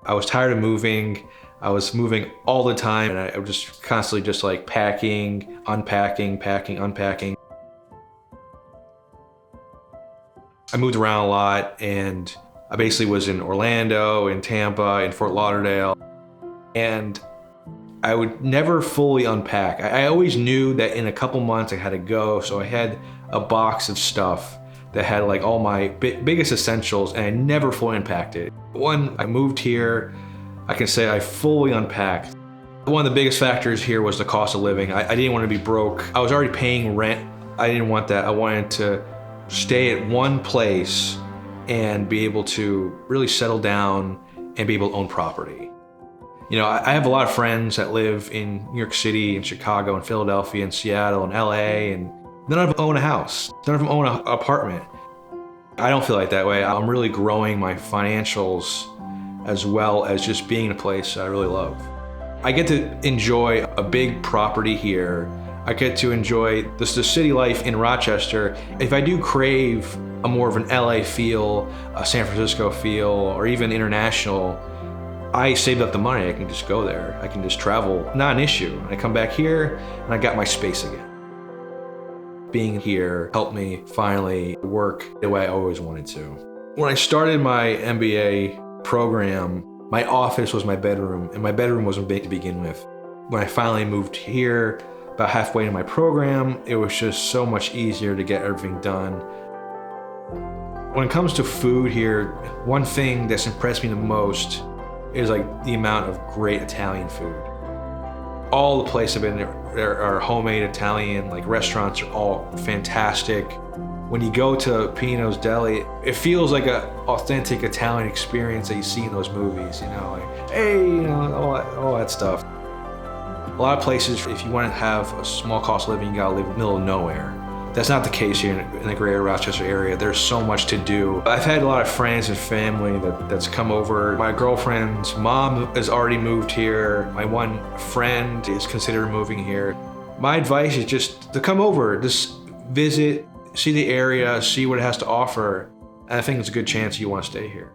I was tired of moving. I was moving all the time, and I was just constantly just like packing, unpacking, packing, unpacking. I moved around a lot, and I basically was in Orlando, in Tampa, in Fort Lauderdale, and I would never fully unpack. I always knew that in a couple months I had to go, so I had a box of stuff that had like all my biggest essentials, and I never fully unpacked it. When I moved here, I can say I fully unpacked. One of the biggest factors here was the cost of living. I didn't want to be broke. I was already paying rent. I didn't want that. I wanted to stay at one place and be able to really settle down and be able to own property. You know, I have a lot of friends that live in New York City and Chicago and Philadelphia and Seattle and LA, and none of them own a house. None of them own an apartment. I don't feel like that way. I'm really growing my financials as well as just being in a place that I really love. I get to enjoy a big property here. I get to enjoy the city life in Rochester. If I do crave a more of an LA feel, a San Francisco feel, or even international, I saved up the money. I can just go there. I can just travel, not an issue. I come back here and I got my space again. Being here helped me finally work the way I always wanted to. When I started my MBA program, my office was my bedroom, and my bedroom wasn't big to begin with. When I finally moved here, about halfway in my program, it was just so much easier to get everything done. When it comes to food here, one thing that's impressed me the most is like the amount of great Italian food. All the places I've been there are homemade Italian, like restaurants are all fantastic. When you go to Pino's Deli, it feels like an authentic Italian experience that you see in those movies, you know, like, hey, you know, all that stuff. A lot of places, if you want to have a small cost of living, you gotta live in the middle of nowhere. That's not the case here in the Greater Rochester area. There's so much to do. I've had a lot of friends and family that's come over. My girlfriend's mom has already moved here. My one friend is considering moving here. My advice is just to come over, just visit, see the area, see what it has to offer. And I think it's a good chance you want to stay here.